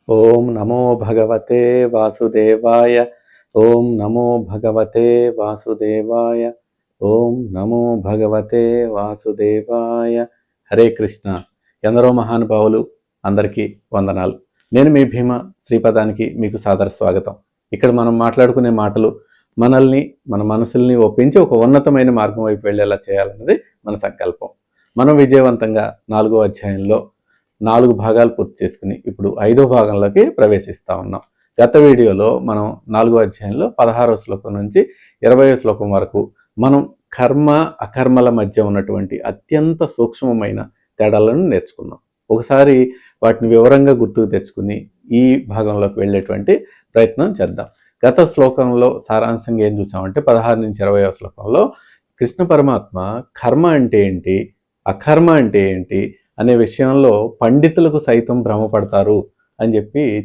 ఓం నమో భగవతే వాసుదేవాయ. ఓం నమో భగవతే వాసుదేవాయ. ఓం నమో భగవతే వాసుదేవాయ. హరే కృష్ణ. ఎందరో మహానుభావులు అందరికీ వందనాలు. నేను మీ భీమ శ్రీపదానికి మీకు సాదర స్వాగతం. ఇక్కడ మనం మాట్లాడుకునే మాటలు మనల్ని మన మనసుల్ని ఒప్పించి ఒక ఉన్నతమైన మార్గం వైపు వెళ్ళేలా చేయాలన్నది మన సంకల్పం. మనం విజయవంతంగా 4వ అధ్యాయంలో 4 భాగాలు పూర్తి చేసుకుని ఇప్పుడు 5వ భాగంలోకి ప్రవేశిస్తా ఉన్నాం. గత వీడియోలో మనం 4వ అధ్యాయంలో 16వ శ్లోకం నుంచి 20వ శ్లోకం వరకు మనం కర్మ అకర్మల మధ్య ఉన్నటువంటి అత్యంత సూక్ష్మమైన తేడాలను నేర్చుకున్నాం. ఒకసారి వాటిని వివరంగా గుర్తుకు తెచ్చుకుని ఈ భాగంలోకి వెళ్ళేటువంటి ప్రయత్నం చేద్దాం. గత శ్లోకంలో సారాంశంగా ఏం చూసామంటే 16 నుంచి 20వ శ్లోకంలో కృష్ణ పరమాత్మ కర్మ అంటే ఏంటి, అకర్మ అంటే ఏంటి అనే విషయంలో పండితులకు సైతం భ్రమపడతారు అని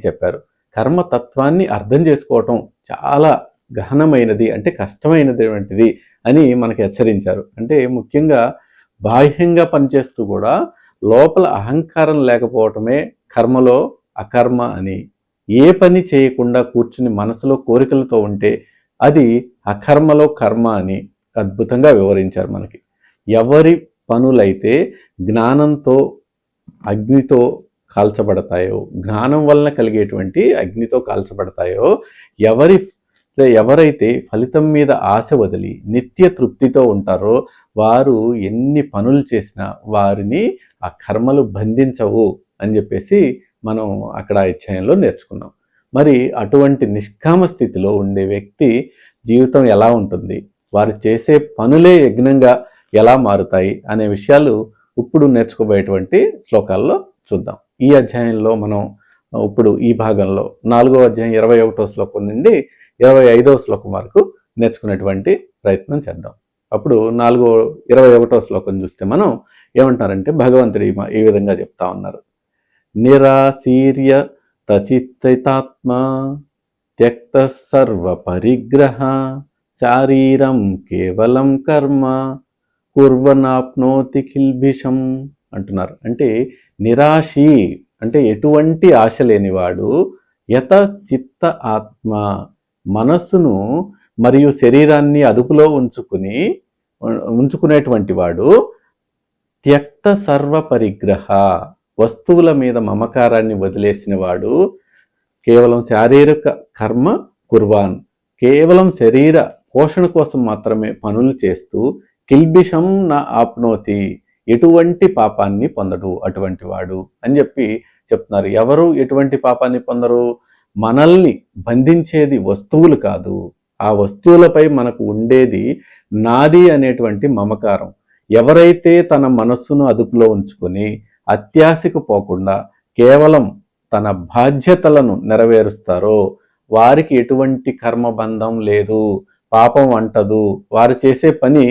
చెప్పారు. కర్మతత్వాన్ని అర్థం చేసుకోవటం చాలా గహనమైనది, అంటే కష్టమైనటువంటిది అని మనకు హెచ్చరించారు. అంటే ముఖ్యంగా బాహ్యంగా పనిచేస్తూ కూడా లోపల అహంకారం లేకపోవటమే కర్మలో అకర్మ అని, ఏ పని చేయకుండా కూర్చుని మనసులో కోరికలతో ఉంటే అది అకర్మలో కర్మ అని అద్భుతంగా వివరించారు మనకి. ఎవరి పనులైతే జ్ఞానంతో అగ్నితో కాల్చబడతాయో, జ్ఞానం వలన కలిగేటువంటి అగ్నితో కాల్చబడతాయో, ఎవరైతే ఫలితం మీద ఆశ వదిలి నిత్య తృప్తితో ఉంటారో వారు ఎన్ని పనులు చేసినా వారిని ఆ కర్మలు బంధించవు అని చెప్పేసి మనం అక్కడ అధ్యాయంలో నేర్చుకున్నాం. మరి అటువంటి నిష్కామ స్థితిలో ఉండే వ్యక్తి జీవితం ఎలా ఉంటుంది, వారు చేసే పనులే యజ్ఞంగా ఎలా మారుతాయి అనే విషయాలు ఇప్పుడు నేర్చుకోబోయేటువంటి శ్లోకాల్లో చూద్దాం. ఈ అధ్యాయంలో మనం ఇప్పుడు ఈ భాగంలో 4వ అధ్యాయం 21వ శ్లోకం నుండి 25వ శ్లోకం వరకు నేర్చుకునేటువంటి ప్రయత్నం చేద్దాం. అప్పుడు 21వ శ్లోకం చూస్తే మనం ఏమంటారంటే భగవంతుడు ఈ విధంగా చెప్తా ఉన్నారు. నిరాశీర్య తచిత్తాత్మ త్యక్త సర్వ పరిగ్రహ శారీరం కేవలం కర్మ కుర్వనాప్నోతి కిల్భిషం అంటున్నారు. అంటే నిరాశి అంటే ఎటువంటి ఆశ లేనివాడు, యత చిత్త ఆత్మ మనస్సును మరియు శరీరాన్ని అదుపులో ఉంచుకునేటువంటి వాడు, త్యక్త సర్వ పరిగ్రహ వస్తువుల మీద మమకారాన్ని వదిలేసిన వాడు, కేవలం శారీరక కర్మ కుర్వాన్ కేవలం శరీర పోషణ కోసం మాత్రమే పనులు చేస్తూ కిల్బిషం నా ఆప్నోతి ఎటువంటి పాపాన్ని పొందడు అటువంటి వాడు అని చెప్తున్నారు. ఎవరు ఎటువంటి పాపాన్ని పొందరు? మనల్ని బంధించేది వస్తువులు కాదు, ఆ వస్తువులపై మనకు ఉండేది నాది అనేటువంటి మమకారం. ఎవరైతే తన మనస్సును అదుపులో ఉంచుకొని అత్యాశకు పోకుండా కేవలం తన బాధ్యతలను నెరవేరుస్తారో వారికి ఎటువంటి కర్మబంధం లేదు, పాపం అంటదు, వారు చేసే పని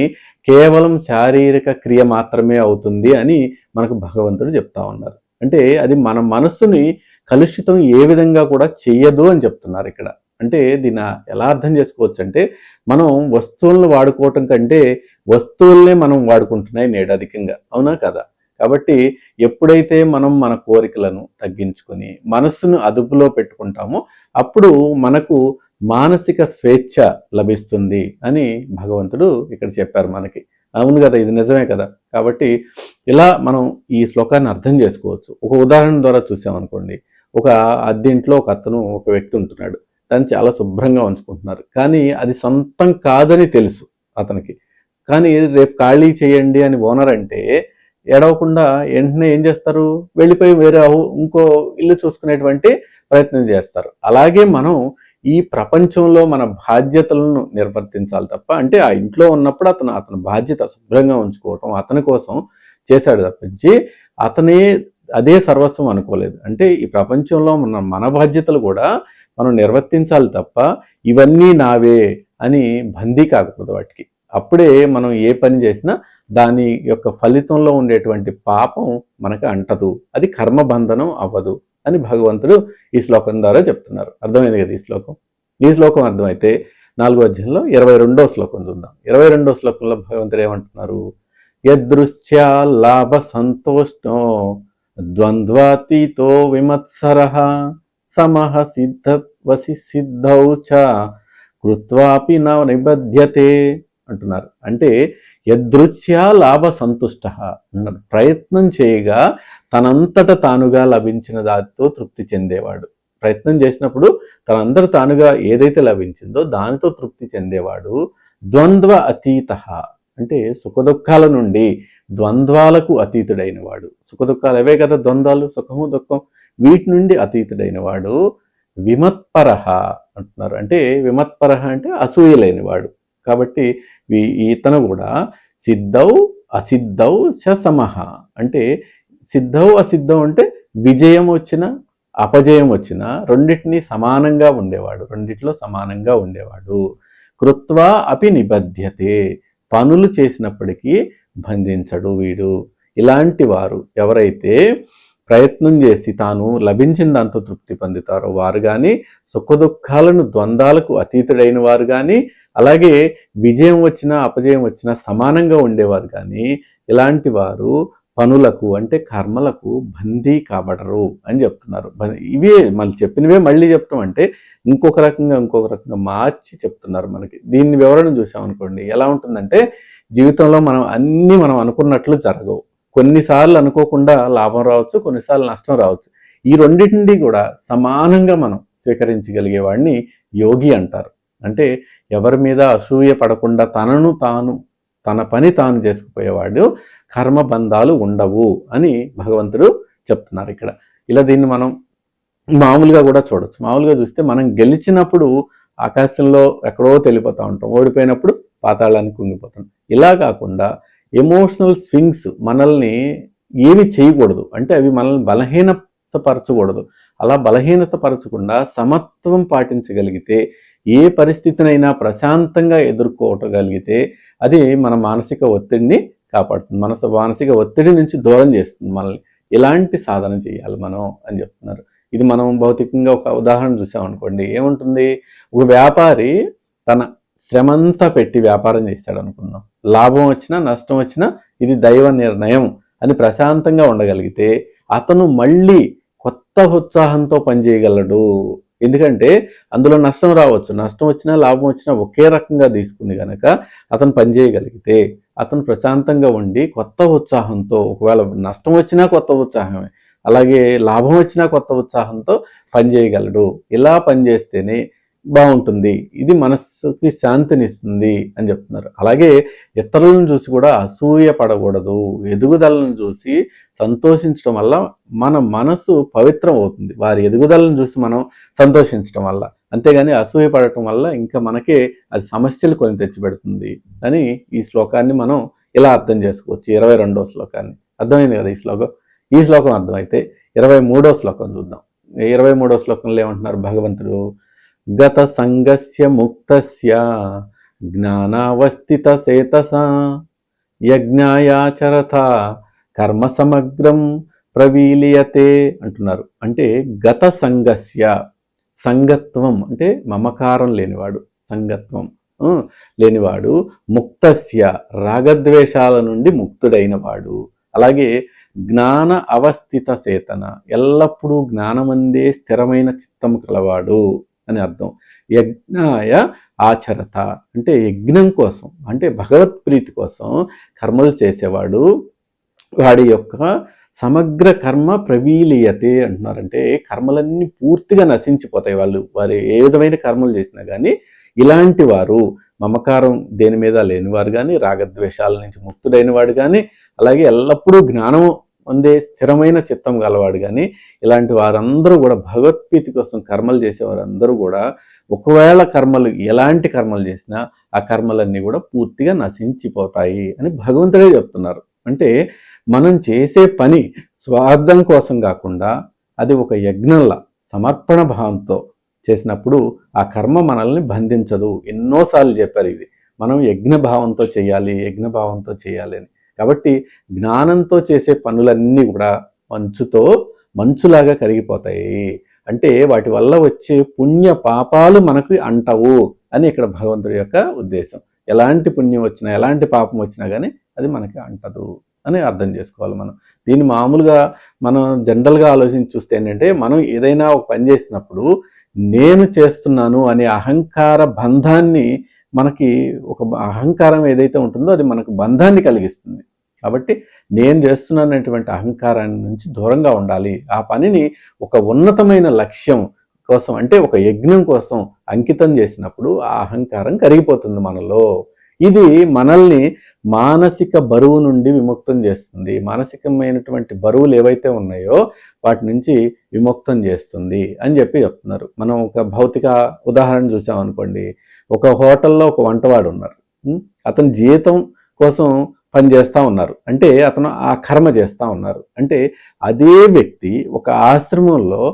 కేవలం శారీరక క్రియ మాత్రమే అవుతుంది అని మనకు భగవంతుడు చెప్తా ఉన్నారు. అంటే అది మన మనస్సుని కలుషితం ఏ విధంగా కూడా చెయ్యదు అని చెప్తున్నారు ఇక్కడ. అంటే దీన్ని ఎలా అర్థం చేసుకోవచ్చు అంటే, మనం వస్తువులను వాడుకోవటం కంటే వస్తువుల్నే మనం వాడుకుంటున్నాయి నేడు అధికంగా, అవునా కదా? కాబట్టి ఎప్పుడైతే మనం మన కోరికలను తగ్గించుకొని మనస్సును అదుపులో పెట్టుకుంటామో అప్పుడు మనకు మానసిక స్వేచ్ఛ లభిస్తుంది అని భగవంతుడు ఇక్కడ చెప్పారు మనకి. అవును కదా, ఇది నిజమే కదా. కాబట్టి ఇలా మనం ఈ శ్లోకాన్ని అర్థం చేసుకోవచ్చు. ఒక ఉదాహరణ ద్వారా చూసామనుకోండి, ఒక అద్దెంట్లో ఒక వ్యక్తి ఉంటున్నాడు. దాన్ని చాలా శుభ్రంగా ఉంచుకుంటున్నారు, కానీ అది సొంతం కాదని తెలుసు అతనికి. కానీ రేపు ఖాళీ చేయండి అని ఓనర్ అంటే ఏడవకుండా వెంటనే ఏం చేస్తారు, వెళ్ళిపోయి వేరే ఇంకో ఇల్లు చూసుకునేటువంటి ప్రయత్నం చేస్తారు. అలాగే మనం ఈ ప్రపంచంలో మన బాధ్యతలను నిర్వర్తించాలి తప్ప, అంటే ఆ ఇంట్లో ఉన్నప్పుడు అతని బాధ్యత శుభ్రంగా ఉంచుకోవటం అతని కోసం చేశాడు తప్పించి అదే సర్వస్వం అనుకోలేదు. అంటే ఈ ప్రపంచంలో మన బాధ్యతలు కూడా మనం నిర్వర్తించాలి తప్ప ఇవన్నీ నావే అని బందీ కాకూడదు వాటికి. అప్పుడే మనం ఏ పని చేసినా దాని యొక్క ఫలితంలో ఉండేటువంటి పాపం మనకు అంటదు, అది కర్మబంధనం అవ్వదు అని భగవంతుడు ఈ శ్లోకం ద్వారా చెప్తున్నారు. అర్థమైంది కదా ఈ శ్లోకం అర్థమైతే 4వ అధ్యాయంలో 22వ శ్లోకం చూద్దాం. 22వ శ్లోకంలో భగవంతుడు ఏమంటున్నారు? యదృశ్యా లాభ సంతోష్ణో ద్వంద్వాతీతో విమత్సరః సమః సిద్ధవసి సిద్ధౌ చ కృత్వాపి న నిబధ్యతే అంటున్నారు. అంటే యదృచ్ఛ్యా లాభ సంతుష్ట అన్నారు. ప్రయత్నం చేయగా తనంతట తానుగా లభించిన దానితో తృప్తి చెందేవాడు. ప్రయత్నం చేసినప్పుడు తనంతట తానుగా ఏదైతే లభించిందో దానితో తృప్తి చెందేవాడు. ద్వంద్వ అతీత అంటే సుఖదుఖాల నుండి ద్వంద్వాలకు అతీతుడైన వాడు. సుఖదుఖాలు అవే కదా ద్వంద్వాలు, సుఖము దుఃఖం, వీటి నుండి అతీతుడైన వాడు. విమత్పరహ అంటున్నారు. అంటే విమత్పరహ అంటే అసూయ లేనివాడు. కాబట్టి ఇతను కూడా సిద్ధౌ అసిద్ధౌ చ సమః అంటే సిద్ధౌ అసిద్ధం అంటే విజయం వచ్చిన అపజయం వచ్చిన రెండింటినీ సమానంగా ఉండేవాడు, రెండిట్లో సమానంగా ఉండేవాడు. కృత్వా అపి నిబధ్యతే పనులు చేసినప్పటికీ బంధించడు వీడు. ఇలాంటి వారు ఎవరైతే ప్రయత్నం చేసి తాను లభించిన దాంతో తృప్తి పొందుతారో వారు కానీ, సుఖదుఖాలను ద్వంద్వాలకు అతీతుడైన వారు కానీ, అలాగే విజయం వచ్చినా అపజయం వచ్చినా సమానంగా ఉండేవారు కానీ, ఇలాంటి వారు పనులకు అంటే కర్మలకు బందీ కాబడరు అని చెప్తున్నారు. ఇవే మళ్ళీ చెప్పినవే మళ్ళీ చెప్పడం అంటే ఇంకొక రకంగా మార్చి చెప్తున్నారు మనకి. దీన్ని వివరణ చూసామనుకోండి ఎలా ఉంటుందంటే, జీవితంలో మనం అనుకున్నట్లు జరగవు. కొన్నిసార్లు అనుకోకుండా లాభం రావచ్చు, కొన్నిసార్లు నష్టం రావచ్చు. ఈ రెండింటిని కూడా సమానంగా మనం స్వీకరించగలిగే వాడిని యోగి అంటారు. అంటే ఎవరి మీద అసూయ పడకుండా తన పని తాను చేసుకుపోయేవాడు కర్మబంధాలు ఉండవు అని భగవంతుడు చెప్తున్నారు ఇక్కడ. ఇలా దీన్ని మనం మామూలుగా కూడా చూడొచ్చు. మామూలుగా చూస్తే మనం గెలిచినప్పుడు ఆకాశంలో ఎక్కడో తెలిపోతూ ఉంటాం, ఓడిపోయినప్పుడు పాతాళానికి కుంగిపోతాం. ఇలా కాకుండా ఎమోషనల్ స్వింగ్స్ మనల్ని ఏమి చేయకూడదు, అంటే అవి మనల్ని బలహీనపరచకూడదు. అలా బలహీనతపరచకుండా సమత్వం పాటించగలిగితే, ఏ పరిస్థితినైనా ప్రశాంతంగా ఎదుర్కోగలిగితే అది మన మానసిక ఒత్తిడిని కాపాడుతుంది, మానసిక ఒత్తిడి నుంచి దూరం చేస్తుంది మనల్ని. ఇలాంటి సాధన చేయాలి మనం అని చెప్తున్నారు. ఇది మనం భౌతికంగా ఒక ఉదాహరణ చూసామనుకోండి, ఏముంటుంది, ఒక వ్యాపారి తన శ్రమంతా పెట్టి వ్యాపారం చేశాడు అనుకుందాం. లాభం వచ్చినా నష్టం వచ్చినా ఇది దైవ నిర్ణయం అని ప్రశాంతంగా ఉండగలిగితే అతను మళ్ళీ కొత్త ఉత్సాహంతో పనిచేయగలడు. ఎందుకంటే అందులో నష్టం రావచ్చు, నష్టం వచ్చినా లాభం వచ్చినా ఒకే రకంగా తీసుకుంది కనుక అతను పనిచేయగలిగితే అతను ప్రశాంతంగా ఉండి కొత్త ఉత్సాహంతో, ఒకవేళ నష్టం వచ్చినా కొత్త ఉత్సాహమే, అలాగే లాభం వచ్చినా కొత్త ఉత్సాహంతో పనిచేయగలడు. ఇలా పనిచేస్తేనే బాగుంటుంది, ఇది మనస్సుకి శాంతినిస్తుంది అని చెప్తున్నారు. అలాగే ఇతరులను చూసి కూడా అసూయ పడకూడదు. ఎదుగుదలను చూసి సంతోషించడం వల్ల మన మనసు పవిత్రం అవుతుంది, వారి ఎదుగుదలను చూసి మనం సంతోషించడం వల్ల. అంతేగాని అసూయ పడటం వల్ల ఇంకా మనకే అది సమస్యలు కొని తెచ్చిపెడుతుంది అని ఈ శ్లోకాన్ని మనం ఇలా అర్థం చేసుకోవచ్చు. 22వ శ్లోకాన్ని అర్థమైంది కదా ఈ శ్లోకం అర్థమైతే 23వ శ్లోకం చూద్దాం. 23వ శ్లోకంలో ఏమంటున్నారు భగవంతుడు, గత సంగస్య ముక్తస్య జ్ఞానావస్థిత సేతస యజ్ఞాయాచరత కర్మ సమగ్రం ప్రవీలియతే అంటున్నారు. అంటే గత సంగస్య, సంగత్వం అంటే మమకారం లేనివాడు, సంగత్వం లేనివాడు, ముక్తస్య రాగద్వేషాల నుండి ముక్తుడైన వాడు, అలాగే జ్ఞాన అవస్థిత చేతన ఎల్లప్పుడూ జ్ఞానమందే స్థిరమైన చిత్తం కలవాడు అని అర్థం. యజ్ఞాయ ఆచరత అంటే యజ్ఞం కోసం, అంటే భగవత్ ప్రీతి కోసం కర్మలు చేసేవాడు, వాడి యొక్క సమగ్ర కర్మ ప్రవీలియతే అంటున్నారంటే కర్మలన్నీ పూర్తిగా నశించిపోతాయి. వారు ఏ విధమైన కర్మలు చేసినా కానీ ఇలాంటి వారు మమకారం దేని మీద లేనివారు కానీ, రాగద్వేషాల నుంచి ముక్తుడైన వాడు కానీ, అలాగే ఎల్లప్పుడూ జ్ఞానం అందే స్థిరమైన చిత్తం గలవాడు కానీ, ఇలాంటి వారందరూ కూడా భగవత్ప్రీతి కోసం కర్మలు చేసేవారందరూ కూడా ఒకవేళ ఎలాంటి కర్మలు చేసినా ఆ కర్మలన్నీ కూడా పూర్తిగా నశించిపోతాయి అని భగవంతుడే చెప్తున్నారు. అంటే మనం చేసే పని స్వార్థం కోసం కాకుండా అది ఒక యజ్ఞంలా సమర్పణ భావంతో చేసినప్పుడు ఆ కర్మ మనల్ని బంధించదు. ఎన్నోసార్లు చెప్పారు ఇది, మనం యజ్ఞభావంతో చేయాలి అని. కాబట్టి జ్ఞానంతో చేసే పనులన్నీ కూడా మంచులాగా కరిగిపోతాయి. అంటే వాటి వల్ల వచ్చే పుణ్య పాపాలు మనకు అంటవు అని ఇక్కడ భగవంతుడి యొక్క ఉద్దేశం. ఎలాంటి పుణ్యం వచ్చినా ఎలాంటి పాపం వచ్చినా కానీ అది మనకి అంటదు అని అర్థం చేసుకోవాలి మనం. దీన్ని మామూలుగా మనం జనరల్గా ఆలోచించి చూస్తే ఏంటంటే, మనం ఏదైనా ఒక పని చేసినప్పుడు నేను చేస్తున్నాను అనే అహంకార బంధాన్ని మనకి ఒక అహంకారం ఏదైతే ఉంటుందో అది మనకు బంధాన్ని కలిగిస్తుంది. కాబట్టి నేను చేస్తున్నానటువంటి అహంకారాన్ని నుంచి దూరంగా ఉండాలి. ఆ పనిని ఒక ఉన్నతమైన లక్ష్యం కోసం, అంటే ఒక యజ్ఞం కోసం అంకితం చేసినప్పుడు ఆ అహంకారం కరిగిపోతుంది మనలో. ఇది మనల్ని మానసిక బరువు నుండి విముక్తం చేస్తుంది. మానసికమైనటువంటి బరువులు ఏవైతే ఉన్నాయో వాటి నుంచి విముక్తం చేస్తుంది అని చెప్తున్నారు. మనం ఒక భౌతిక ఉదాహరణ చూసామనుకోండి, ఒక హోటల్లో ఒక వంటవాడు ఉన్నారు. అతని జీతం కోసం పని చేస్తూ ఉన్నారు, అంటే అతను ఆ కర్మ చేస్తూ ఉన్నారు. అంటే అదే వ్యక్తి ఒక ఆశ్రమంలో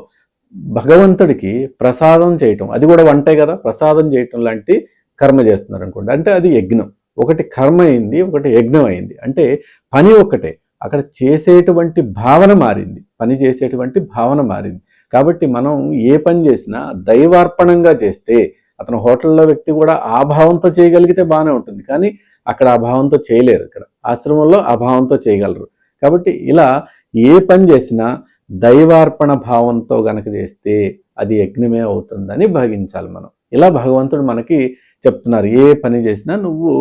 భగవంతుడికి ప్రసాదం చేయటం, అది కూడా వంటే కదా, ప్రసాదం చేయటం లాంటి కర్మ చేస్తున్నారు అనుకోండి, అంటే అది యజ్ఞం. ఒకటి కర్మ అయింది, ఒకటి యజ్ఞం అయింది. అంటే పని ఒక్కటే, అక్కడ చేసేటువంటి భావన మారింది, పని చేసేటువంటి భావన మారింది. కాబట్టి మనం ఏ పని చేసినా దైవార్పణంగా చేస్తే, అతను హోటల్లో వ్యక్తి కూడా ఆ భావంతో చేయగలిగితే బాగానే ఉంటుంది, కానీ అక్కడ ఆ భావంతో చేయలేరు, ఇక్కడ ఆశ్రమంలో ఆ భావంతో చేయగలరు. కాబట్టి ఇలా ఏ పని చేసినా దైవార్పణ భావంతో గనక చేస్తే అది యజ్ఞమే అవుతుందని భావించాలి మనం. ఇలా భగవంతుడు మనకి చెప్తున్నారు, ఏ పని చేసినా నువ్వు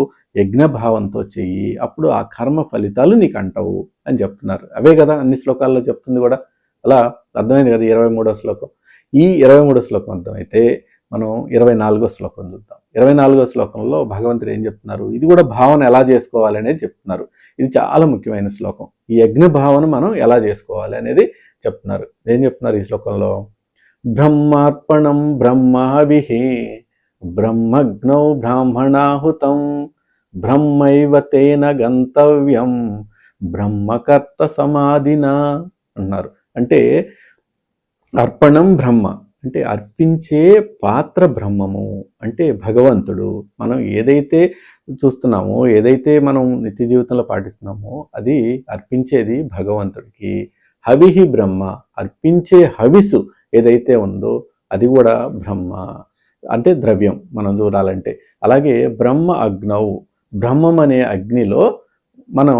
యజ్ఞ భావంతో చెయ్యి, అప్పుడు ఆ కర్మ ఫలితాలు నీకు అంటవు అని చెప్తున్నారు. అవే కదా అన్ని శ్లోకాల్లో చెప్తుంది కూడా. అలా అర్థమైంది కదా 23వ శ్లోకం. ఈ 23వ శ్లోకం అర్థమైతే మనం 24వ శ్లోకం చూద్దాం. 24వ శ్లోకంలో భగవంతుడు ఏం చెప్తున్నారు, ఇది కూడా భావన ఎలా చేసుకోవాలి అనేది చెప్తున్నారు. ఇది చాలా ముఖ్యమైన శ్లోకం. ఈ యజ్ఞ భావన మనం ఎలా చేసుకోవాలి అనేది చెప్తున్నారు. ఏం చెప్తున్నారు ఈ శ్లోకంలో? బ్రహ్మార్పణం బ్రహ్మావిహి బ్రహ్మగ్నౌ బ్రాహ్మణాహుతం బ్రహ్మైవ తేన గంతవ్యం బ్రహ్మకర్త సమాధినా అన్నారు. అంటే అర్పణం బ్రహ్మ అంటే అర్పించే పాత్ర బ్రహ్మము, అంటే భగవంతుడు. మనం ఏదైతే చూస్తున్నామో, ఏదైతే మనం నిత్య జీవితంలో పాటిస్తున్నామో అది అర్పించేది భగవంతుడికి. హవిహి బ్రహ్మ, అర్పించే హవిసు ఏదైతే ఉందో అది కూడా బ్రహ్మ, అంటే ద్రవ్యం మనం చూడాలంటే. అలాగే బ్రహ్మ అగ్నౌ, బ్రహ్మం అనే అగ్నిలో మనం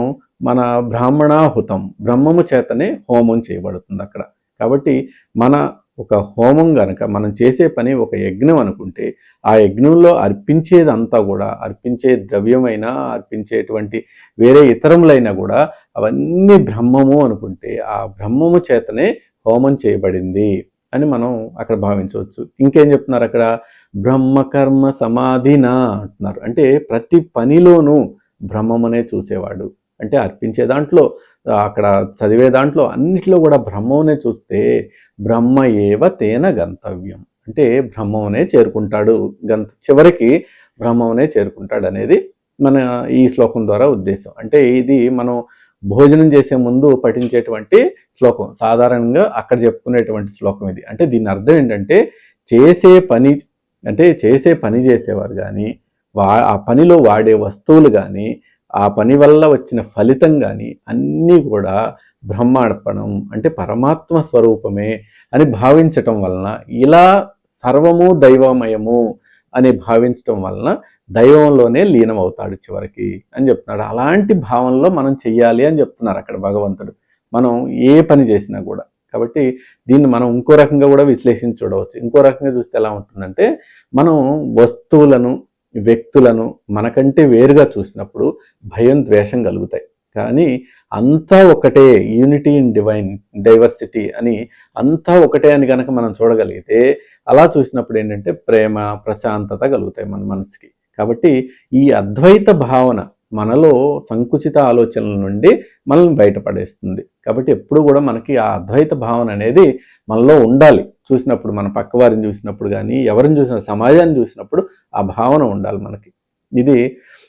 మన బ్రాహ్మణాహుతం, బ్రహ్మము చేతనే హోమం చేయబడుతుంది అక్కడ. కాబట్టి మన ఒక హోమం గనక మనం చేసే పని ఒక యజ్ఞం అనుకుంటే, ఆ యజ్ఞంలో అర్పించేదంతా కూడా, అర్పించే ద్రవ్యమైనా అర్పించేటువంటి వేరే ఇతరములైనా కూడా అవన్నీ బ్రహ్మము అనుకుంటే ఆ బ్రహ్మము చేతనే హోమం చేయబడింది అని మనం అక్కడ భావించవచ్చు. ఇంకేం చెప్తున్నారు అక్కడ? బ్రహ్మకర్మ సమాధిన అంటున్నారు. అంటే ప్రతి పనిలోనూ బ్రహ్మమునే చూసేవాడు, అంటే అర్పించే దాంట్లో, అక్కడ చదివే దాంట్లో అన్నిట్లో కూడా బ్రహ్మమునే చూస్తే బ్రహ్మ ఏవ తేన గంతవ్యం, అంటే బ్రహ్మమునే చేరుకుంటాడు, చివరికి బ్రహ్మమునే చేరుకుంటాడు అనేది మన ఈ శ్లోకం ద్వారా ఉద్దేశం. అంటే ఇది మనం భోజనం చేసే ముందు పఠించేటువంటి శ్లోకం, సాధారణంగా అక్కడ చెప్పుకునేటువంటి శ్లోకం ఇది. అంటే దీని అర్థం ఏంటంటే, చేసే పని, అంటే చేసే పని చేసేవారు కానీ, ఆ పనిలో వాడే వస్తువులు కానీ, ఆ పని వల్ల వచ్చిన ఫలితం కానీ అన్నీ కూడా బ్రహ్మార్పణం, అంటే పరమాత్మ స్వరూపమే అని భావించటం వలన, ఇలా సర్వము దైవమయము అని భావించటం వలన దైవంలోనే లీనం అవుతాడు చివరికి అని చెప్తున్నాడు. అలాంటి భావనలో మనం చెయ్యాలి అని చెప్తున్నారు అక్కడ భగవంతుడు, మనం ఏ పని చేసినా కూడా. కాబట్టి దీన్ని మనం ఇంకో రకంగా కూడా విశ్లేషించి చూడవచ్చు. ఇంకో రకంగా చూస్తే ఎలా ఉంటుందంటే, మనం వస్తువులను, వ్యక్తులను మనకంటే వేరుగా చూసినప్పుడు భయం, ద్వేషం కలుగుతాయి. కానీ అంతా ఒకటే, యూనిటీ ఇన్ డైవర్సిటీ అని, అంతా ఒకటే అని కనుక మనం చూడగలిగితే, అలా చూసినప్పుడు ఏంటంటే ప్రేమ, ప్రశాంతత కలుగుతాయి మన మనసుకి. కాబట్టి ఈ అద్వైత భావన మనలో సంకుచిత ఆలోచనల నుండి మనల్ని బయటపడేస్తుంది. కాబట్టి ఎప్పుడు కూడా మనకి ఆ అద్వైత భావన అనేది మనలో ఉండాలి. చూసినప్పుడు, మన పక్క వారిని చూసినప్పుడు కానీ, ఎవరిని చూసిన, సమాజాన్ని చూసినప్పుడు ఆ భావన ఉండాలి మనకి. ఇది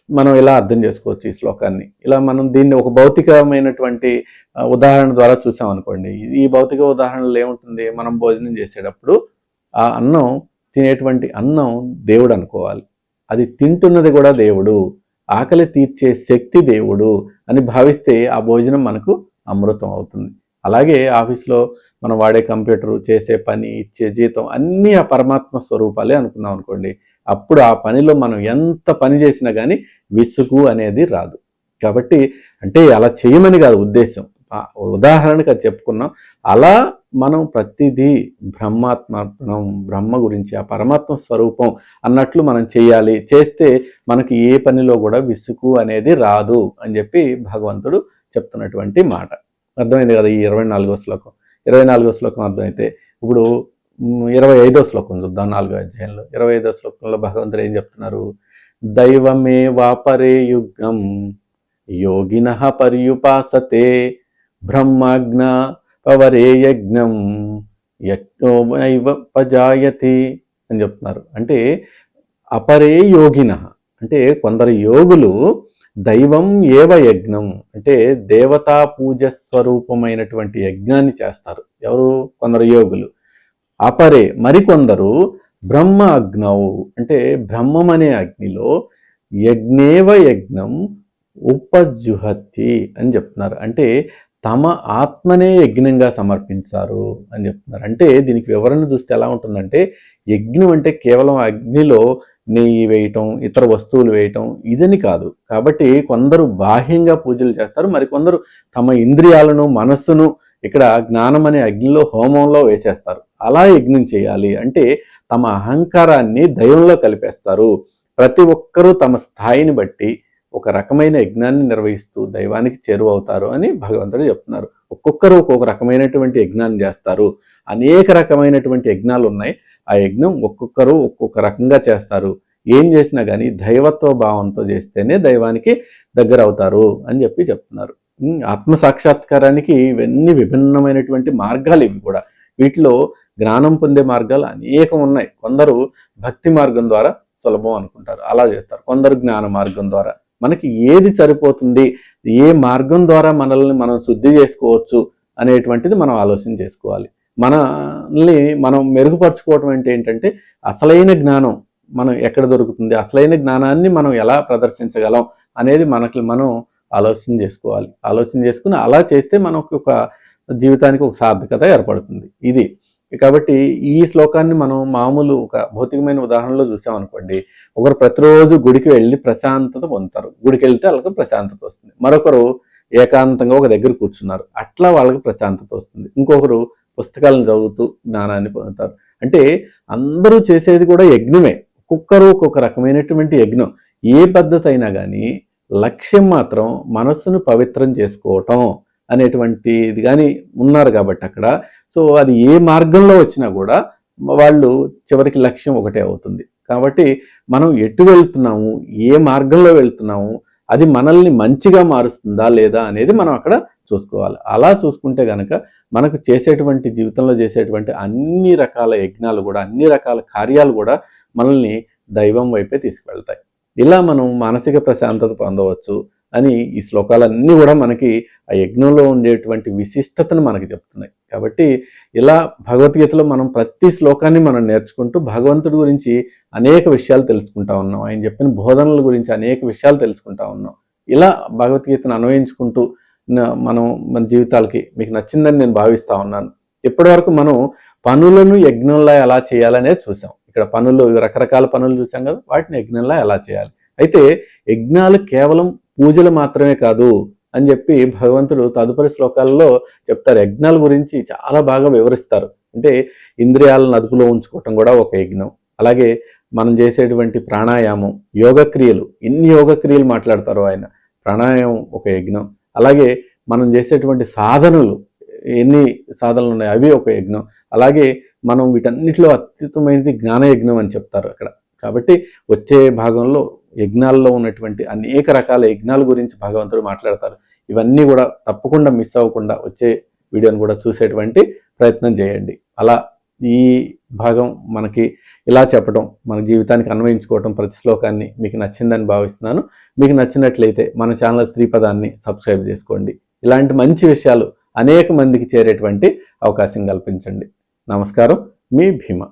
మనం ఇలా అర్థం చేసుకోవచ్చు ఈ శ్లోకాన్ని. ఇలా మనం దీన్ని ఒక భౌతికమైనటువంటి ఉదాహరణ ద్వారా చూసాం అనుకోండి. ఈ భౌతిక ఉదాహరణలో ఏముంటుంది, మనం భోజనం చేసేటప్పుడు ఆ అన్నం, తినేటువంటి అన్నం దేవుడు అనుకోవాలి, అది తింటున్నది కూడా దేవుడు, ఆకలి తీర్చే శక్తి దేవుడు అని భావిస్తే ఆ భోజనం మనకు అమృతం అవుతుంది. అలాగే ఆఫీస్లో మనం వాడే కంప్యూటర్, చేసే పని, ఇచ్చే జీతం అన్నీ ఆ పరమాత్మ స్వరూపాలే అనుకున్నాం అనుకోండి, అప్పుడు ఆ పనిలో మనం ఎంత పని చేసినా కానీ విసుగు అనేది రాదు. కాబట్టి అంటే అలా చేయమని కాదు ఉద్దేశం, ఉదాహరణకు అది చెప్పుకున్నాం. అలా మనం ప్రతిదీ బ్రహ్మాత్మార్పణం, బ్రహ్మ గురించి, ఆ పరమాత్మ స్వరూపం అన్నట్లు మనం చేయాలి. చేస్తే మనకి ఏ పనిలో కూడా విసుగు అనేది రాదు అని చెప్పి భగవంతుడు చెప్తున్నటువంటి మాట. అర్థమైంది కదా ఈ 24వ శ్లోకం. 24వ శ్లోకం అర్థమైతే ఇప్పుడు 25వ శ్లోకం చూద్దాం. 4వ అధ్యాయంలో 25వ శ్లోకంలో భగవంతుడు ఏం చెప్తున్నారు? దైవమే వాపరే యుగం యోగినః పర్యుపాసతే బ్రహ్మాజ్ఞ పవరే యజ్ఞం యజ్ఞోమైవ పజాయతి అని చెప్తున్నారు. అంటే అపరే యోగినః అంటే కొందరు యోగులు దైవం ఏవ యజ్ఞం అంటే దేవతా పూజ స్వరూపమైనటువంటి యజ్ఞాన్ని చేస్తారు. ఎవరు? కొందరు యోగులు. అపరే మరికొందరు బ్రహ్మ అగ్నౌ అంటే బ్రహ్మం అనే అగ్నిలో యజ్ఞేవ యజ్ఞం ఉపజుహతి అని చెప్తున్నారు. అంటే తమ ఆత్మనే యజ్ఞంగా సమర్పించారు అని చెప్తున్నారు. అంటే దీనికి వివరణ చూస్తే ఎలా ఉంటుందంటే యజ్ఞం అంటే కేవలం అగ్నిలో నెయ్యి వేయటం, ఇతర వస్తువులు వేయటం ఇదని కాదు. కాబట్టి కొందరు బాహ్యంగా పూజలు చేస్తారు, మరికొందరు తమ ఇంద్రియాలను, మనస్సును ఇక్కడ జ్ఞానం అనే అగ్నిలో హోమంలో వేసేస్తారు. అలా యజ్ఞం చేయాలి అంటే తమ అహంకారాన్ని దైవంలో కలిపేస్తారు. ప్రతి ఒక్కరూ తమ స్థాయిని బట్టి ఒక రకమైన యజ్ఞాన్ని నిర్వహిస్తూ దైవానికి చేరువవుతారు అని భగవంతుడు చెప్తున్నారు. ఒక్కొక్కరు ఒక్కొక్క రకమైనటువంటి యజ్ఞాన్ని చేస్తారు. అనేక రకమైనటువంటి యజ్ఞాలు ఉన్నాయి. ఆ యజ్ఞం ఒక్కొక్కరు ఒక్కొక్క రకంగా చేస్తారు. ఏం చేసినా కానీ దైవత్వ భావంతో చేస్తేనే దైవానికి దగ్గర అవుతారు అని చెప్పి చెప్తున్నారు. ఆత్మ సాక్షాత్కారానికి ఇవన్నీ విభిన్నమైనటువంటి మార్గాలు ఇవి కూడా. వీటిలో జ్ఞానం పొందే మార్గాలు అనేకం ఉన్నాయి. కొందరు భక్తి మార్గం ద్వారా సులభం అనుకుంటారు, అలా చేస్తారు. కొందరు జ్ఞాన మార్గం ద్వారా. మనకి ఏది సరిపోతుంది, ఏ మార్గం ద్వారా మనల్ని మనం శుద్ధి చేసుకోవచ్చు అనేటువంటిది మనం ఆలోచన చేసుకోవాలి. మనల్ని మనం మెరుగుపరుచుకోవటం అంటే ఏంటంటే అసలైన జ్ఞానం మనం ఎక్కడ దొరుకుతుంది, అసలైన జ్ఞానాన్ని మనం ఎలా ప్రదర్శించగలం అనేది మనకి మనం ఆలోచన చేసుకోవాలి. ఆలోచన చేసుకుని అలా చేస్తే మనకు ఒక జీవితానికి ఒక సార్థకత ఏర్పడుతుంది. ఇది కాబట్టి ఈ శ్లోకాన్ని మనం మామూలు ఒక భౌతికమైన ఉదాహరణలో చూసామనుకోండి. ఒకరు ప్రతిరోజు గుడికి వెళ్ళి ప్రశాంతత పొందుతారు. గుడికి వెళ్తే వాళ్ళకి ప్రశాంతత వస్తుంది. మరొకరు ఏకాంతంగా ఒక దగ్గర కూర్చున్నారు, అట్లా వాళ్ళకి ప్రశాంతత వస్తుంది. ఇంకొకరు పుస్తకాలను చదువుతూ జ్ఞానాన్ని పొందుతారు. అంటే అందరూ చేసేది కూడా యజ్ఞమే. ఒక్కొక్కరు ఒక్కొక్క రకమైనటువంటి యజ్ఞం. ఏ పద్ధతి అయినా కానీ లక్ష్యం మాత్రం మనస్సును పవిత్రం చేసుకోవటం అనేటువంటిది కానీ ఉన్నారు కాబట్టి అక్కడ. సో అది ఏ మార్గంలో వచ్చినా కూడా వాళ్ళు చివరికి లక్ష్యం ఒకటే అవుతుంది. కాబట్టి మనం ఎటు వెళ్తున్నాము, ఏ మార్గంలో వెళ్తున్నాము, అది మనల్ని మంచిగా మారుస్తుందా లేదా అనేది మనం అక్కడ చూసుకోవాలి. అలా చూసుకుంటే కనుక మనకు చేసేటువంటి జీవితంలో చేసేటువంటి అన్ని రకాల యజ్ఞాలు కూడా, అన్ని రకాల కార్యాలు కూడా మనల్ని దైవం వైపే తీసుకువెళ్తాయి. ఇలా మనం మానసిక ప్రశాంతత పొందవచ్చు అని ఈ శ్లోకాలన్నీ కూడా మనకి ఆ యజ్ఞంలో ఉండేటువంటి విశిష్టతను మనకి చెప్తున్నాయి. కాబట్టి ఇలా భగవద్గీతలో మనం ప్రతి శ్లోకాన్ని మనం నేర్చుకుంటూ భగవంతుడి గురించి అనేక విషయాలు తెలుసుకుంటా ఉన్నాం. ఆయన చెప్పిన బోధనల గురించి అనేక విషయాలు తెలుసుకుంటా ఉన్నాం. ఇలా భగవద్గీతను అన్వయించుకుంటూ మనం మన జీవితాలకి మీకు నచ్చిందని నేను భావిస్తా ఉన్నాను. ఇప్పటి వరకు మనం పనులను యజ్ఞంలా ఎలా చేయాలనేది చూసాం. ఇక్కడ పనులు రకరకాల పనులు చూసాం కదా, వాటిని యజ్ఞంలా ఎలా చేయాలి. అయితే యజ్ఞాలు కేవలం పూజలు మాత్రమే కాదు అని చెప్పి భగవంతుడు తదుపరి శ్లోకాల్లో చెప్తారు. యజ్ఞాల గురించి చాలా బాగా వివరిస్తారు. అంటే ఇంద్రియాలను అదుపులో ఉంచుకోవటం కూడా ఒక యజ్ఞం. అలాగే మనం చేసేటువంటి ప్రాణాయామం, యోగక్రియలు, ఎన్ని యోగక్రియలు మాట్లాడతారో ఆయన. ప్రాణాయామం ఒక యజ్ఞం. అలాగే మనం చేసేటువంటి సాధనలు, ఎన్ని సాధనలు ఉన్నాయి అవి ఒక యజ్ఞం. అలాగే మనం వీటన్నిటిలో అత్యుత్తమైనది జ్ఞానయజ్ఞం అని చెప్తారు అక్కడ. కాబట్టి వచ్చే భాగంలో యజ్ఞాల్లో ఉన్నటువంటి అనేక రకాల యజ్ఞాల గురించి భగవంతుడు మాట్లాడతారు. ఇవన్నీ కూడా తప్పకుండా మిస్ అవ్వకుండా వచ్చే వీడియోని కూడా చూసేటువంటి ప్రయత్నం చేయండి. అలా ఈ భాగం మనకి ఇలా చెప్పడం, మన జీవితానికి అన్వయించుకోవటం ప్రతి శ్లోకాన్ని మీకు నచ్చిందని భావిస్తున్నాను. మీకు నచ్చినట్లయితే మన ఛానల్ శ్రీపదాన్ని సబ్స్క్రైబ్ చేసుకోండి. ఇలాంటి మంచి విషయాలు అనేక మందికి చేరేటువంటి అవకాశం కల్పించండి. నమస్కారం, మీ భీమ.